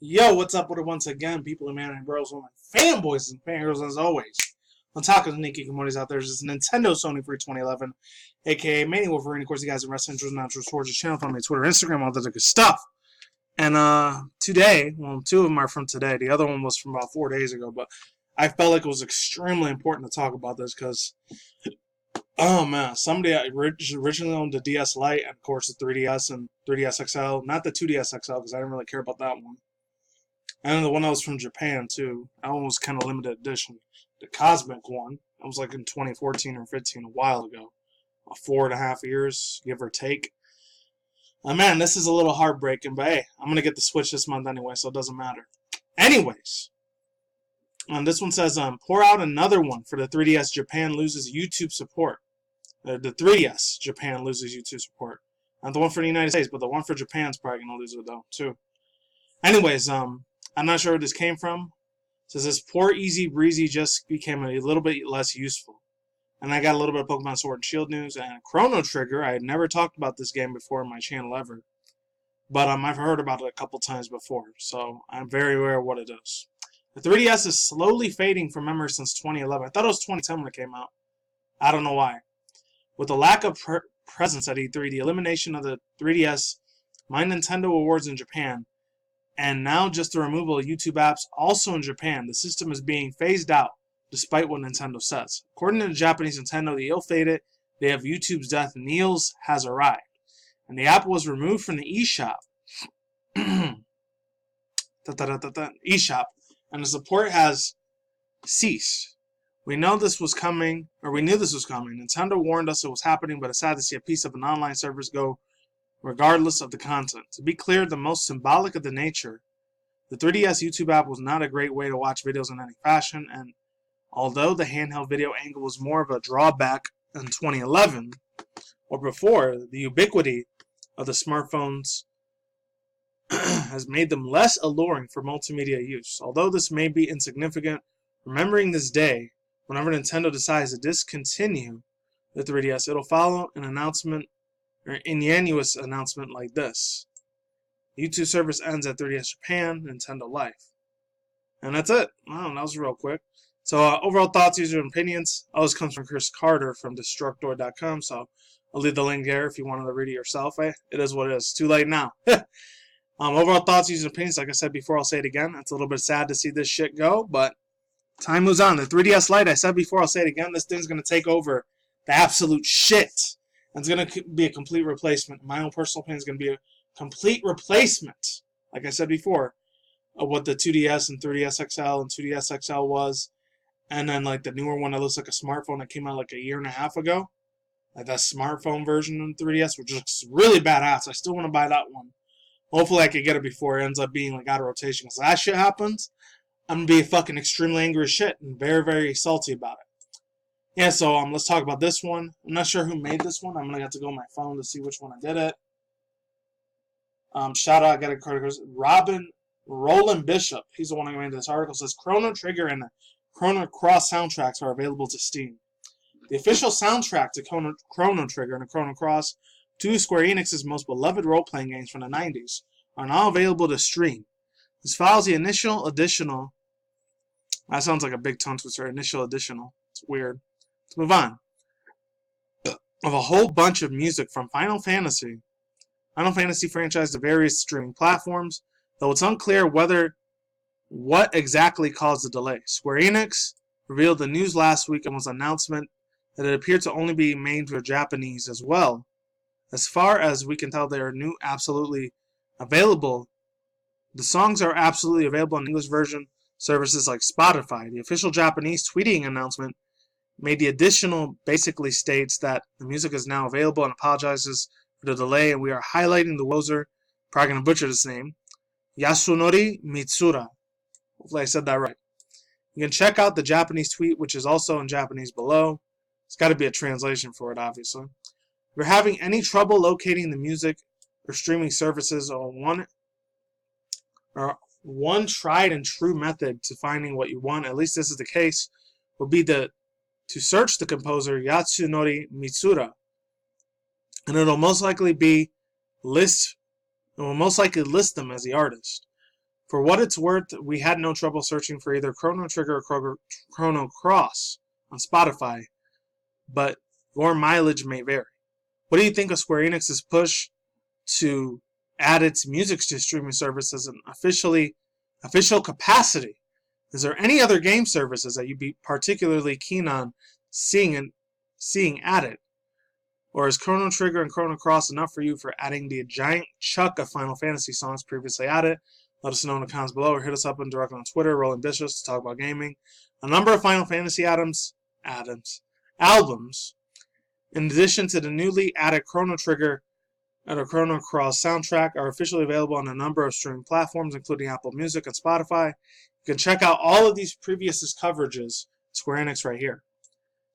Yo, what's up with it once again, people and man and girls, all my fanboys and fangirls as always. On top of the Nikki communities out there, there's Nintendo Sony Free 2011, aka Mania Wolverine. Of course, you guys are wrestling interest, natural sports channel, follow me Twitter, Instagram, all that good stuff. And today, well, two of them are from today. The other one was from about 4 days ago, but I felt like it was extremely important to talk about this because, oh man, somebody originally owned the DS Lite and of course the 3DS and 3DS XL, not the 2DS XL because I didn't really care about that one. And the one that was from Japan, too. That one was kind of limited edition. The Cosmic one, that was like in 2014 or 15, a while ago. 4.5 years, give or take. Man, this is a little heartbreaking, but hey, I'm going to get the Switch this month anyway, so it doesn't matter. Anyways, this one says, pour out another one for the 3DS Japan loses YouTube support. The 3DS Japan loses YouTube support. Not the one for the United States, but the one for Japan's probably going to lose it, though, too. Anyways, I'm not sure where this came from. It says this poor Easy Breezy just became a little bit less useful. And I got a little bit of Pokemon Sword and Shield news and Chrono Trigger. I had never talked about this game before on my channel ever. But I've heard about it a couple times before, so I'm very aware of what it is. The 3DS is slowly fading from memory since 2011. I thought it was 2010 when it came out. I don't know why. With the lack of presence at E3, the elimination of the 3DS, My Nintendo Awards in Japan, and now just the removal of YouTube apps also in Japan, the system is being phased out, despite what Nintendo says. According to the Japanese Nintendo, the ill-fated day of YouTube's death, Niels, has arrived. And the app was removed from the eShop. eShop. And the support has ceased. We knew this was coming. Nintendo warned us it was happening, but it's sad to see a piece of an online service go regardless of the content. To be clear, the most symbolic of the nature, the 3DS YouTube app was not a great way to watch videos in any fashion, and although the handheld video angle was more of a drawback in 2011 or before, the ubiquity of the smartphones has made them less alluring for multimedia use. Although this may be insignificant, remembering this day, whenever Nintendo decides to discontinue the 3DS, it'll follow an announcement or ingenuous announcement like this. The YouTube service ends at 3DS Japan, Nintendo Life. And that's it. Wow, that was real quick. So overall thoughts, user opinions, always comes from Chris Carter from Destructor.com, so I'll leave the link there if you wanted to read it yourself. It is what it is. Too late now. Overall thoughts, user opinions, like I said before, I'll say it again. It's a little bit sad to see this shit go, but time moves on. The 3DS Lite, I said before, I'll say it again, this thing's going to take over the absolute shit. And it's going to be a complete replacement. My own personal opinion is going to be a complete replacement, like I said before, of what the 2DS and 3DS XL and 2DS XL was. And then like the newer one that looks like a smartphone that came out like 1.5 years ago. Like that smartphone version of the 3DS, which looks really badass. I still want to buy that one. Hopefully I can get it before it ends up being like out of rotation. Because that shit happens, I'm going to be fucking extremely angry as shit and very, very salty about it. Yeah, so let's talk about this one. I'm not sure who made this one. I'm going to have to go on my phone to see which one I did it. Shout out, I got a credit. Roland Bishop. He's the one who made this article. It says Chrono Trigger and the Chrono Cross soundtracks are available to Steam. The official soundtrack to Chrono Trigger and the Chrono Cross, two of Square Enix's most beloved role-playing games from the 90s, are now available to stream. This follows the initial additional... That sounds like a big tongue twister. Initial additional. It's weird. Let's move on. Of a whole bunch of music from Final Fantasy franchise to various streaming platforms, though it's unclear what exactly caused the delay. Square Enix revealed the news last week and was an announcement that it appeared to only be made for Japanese as well. As far as we can tell, they are absolutely available. The songs are absolutely available in English version services like Spotify. The official Japanese tweeting announcement made the additional basically states that the music is now available and apologizes for the delay, and we are highlighting the composer, probably going to butcher this name, Yasunori Mitsura. Hopefully I said that right. You can check out the Japanese tweet, which is also in Japanese below. It's got to be a translation for it, obviously. If you're having any trouble locating the music or streaming services, or one tried and true method to finding what you want, at least this is the case, would be to search the composer Yasunori Mitsura, and it'll most likely list them as the artist. For what it's worth, we had no trouble searching for either Chrono Trigger or Chrono Cross on Spotify, but your mileage may vary. What do you think of Square Enix's push to add its music to streaming service as an official capacity? Is there any other game services that you'd be particularly keen on seeing added? Or is Chrono Trigger and Chrono Cross enough for you for adding the giant chunk of Final Fantasy songs previously added? Let us know in the comments below or hit us up and directly on Twitter, Rolling Dishes, to talk about gaming. A number of Final Fantasy albums, in addition to the newly added Chrono Trigger and a Chrono Cross soundtrack, are officially available on a number of streaming platforms, including Apple Music and Spotify. You can check out all of these previous coverages, Square Enix right here.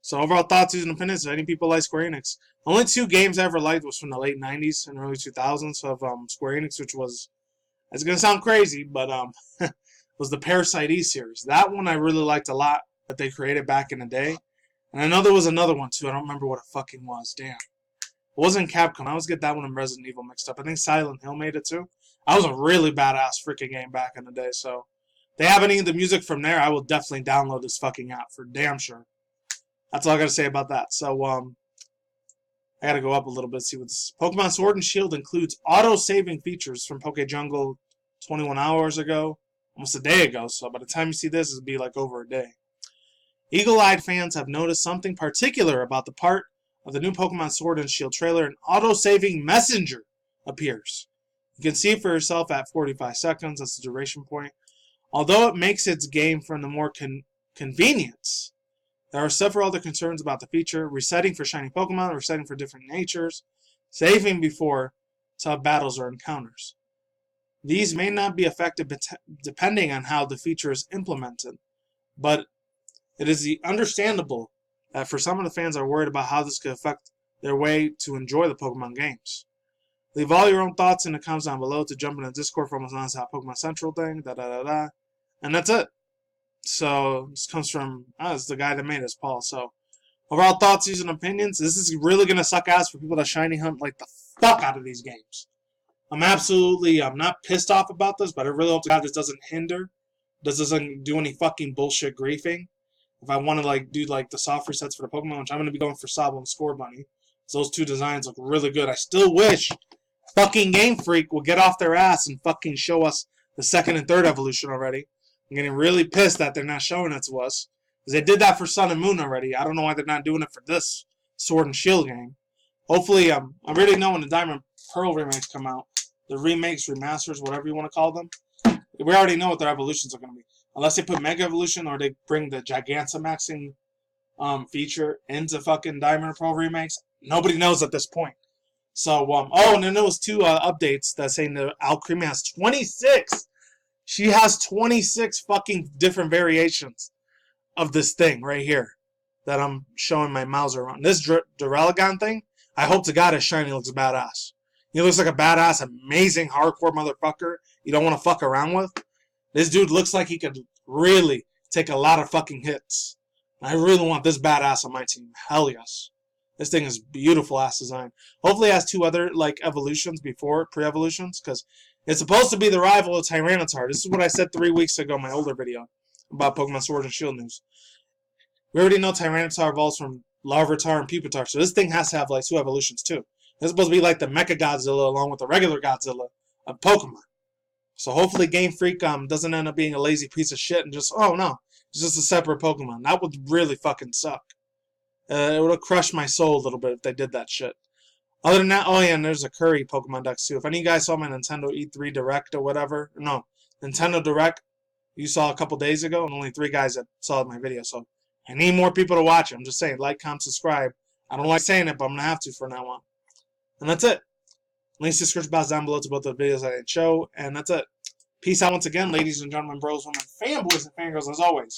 So overall thoughts, views, and opinions, any people like Square Enix. The only 2 games I ever liked was from the late 90s and early 2000s of Square Enix, which was, it's going to sound crazy, but was the Parasite Eve series. That one I really liked a lot that they created back in the day. And I know there was another one too. I don't remember what it fucking was. Damn. It wasn't Capcom. I always get that one and Resident Evil mixed up. I think Silent Hill made it too. That was a really badass freaking game back in the day. So if they have any of the music from there, I will definitely download this fucking app for damn sure. That's all I got to say about that. So I got to go up a little bit to see what this is. Pokemon Sword and Shield includes auto-saving features from Poke Jungle 21 hours ago. Almost a day ago. So by the time you see this, it'll be like over a day. Eagle-eyed fans have noticed something particular about the part of the new Pokemon Sword and Shield trailer. An auto-saving messenger appears. You can see it for yourself at 45 seconds. That's the duration point. Although it makes its game from the more convenience, there are several other concerns about the feature. Resetting for shiny Pokemon, resetting for different natures, saving before tough battles or encounters. These may not be effective depending on how the feature is implemented, but it is understandable that for some of the fans are worried about how this could affect their way to enjoy the Pokemon games. Leave all your own thoughts in the comments down below to jump in the Discord for almost non-stop Pokemon Central thing, and that's it. So this comes from it's the guy that made us, Paul. So overall thoughts, views, and opinions. This is really gonna suck ass for people that shiny hunt like the fuck out of these games. I'm not pissed off about this, but I really hope to God this doesn't hinder. This doesn't do any fucking bullshit griefing. If I want to like do like the soft resets for the Pokemon, which I'm gonna be going for Sabo and Score Bunny. So those 2 designs look really good. I still wish fucking Game Freak will get off their ass and fucking show us the 2nd and 3rd evolution already. I'm getting really pissed that they're not showing it to us. Because they did that for Sun and Moon already. I don't know why they're not doing it for this Sword and Shield game. Hopefully, I already know when the Diamond Pearl remakes come out. The remakes, remasters, whatever you want to call them. We already know what their evolutions are going to be. Unless they put Mega Evolution or they bring the Gigantamaxing feature into fucking Diamond and Pearl remakes. Nobody knows at this point. So, and then there was 2 updates that saying that Alcremie has 26. She has 26 fucking different variations of this thing right here that I'm showing my mouse around. This Duralagon thing, I hope to God his shiny looks badass. He looks like a badass, amazing, hardcore motherfucker you don't want to fuck around with. This dude looks like he could really take a lot of fucking hits. I really want this badass on my team. Hell yes. This thing is beautiful ass design. Hopefully it has 2 other like evolutions before, pre-evolutions, because it's supposed to be the rival of Tyranitar. This is what I said 3 weeks ago in my older video about Pokemon Sword and Shield news. We already know Tyranitar evolves from Larvitar and Pupitar, so this thing has to have like 2 evolutions too. It's supposed to be like the Mecha Godzilla along with the regular Godzilla of Pokemon. So hopefully Game Freak doesn't end up being a lazy piece of shit and just, oh no, it's just a separate Pokemon. That would really fucking suck. It would have crushed my soul a little bit if they did that shit. Other than that, oh yeah, and there's a Curry Pokemon Dex too. If any of you guys saw my Nintendo E3 Direct or whatever, no, Nintendo Direct you saw a couple days ago, and only 3 guys that saw my video. So I need more people to watch it. I'm just saying, like, comment, subscribe. I don't like saying it, but I'm going to have to from now on. And that's it. Links to the description box down below to both the videos I didn't show. And that's it. Peace out once again, ladies and gentlemen, bros, women, fanboys, and fangirls, as always.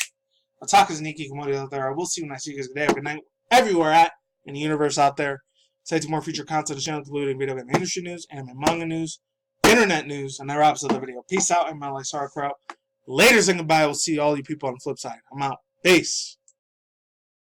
Otakus and Hikikomori out there. I will see you when I see you guys. Good day or good night, everywhere at in the universe out there. Stay tuned for more future content on the channel, including video game industry news, anime manga news, internet news, and their opposite of the video. Peace out, and my like sauerkraut. Laters and goodbye. We'll see all you people on the flip side. I'm out. Peace.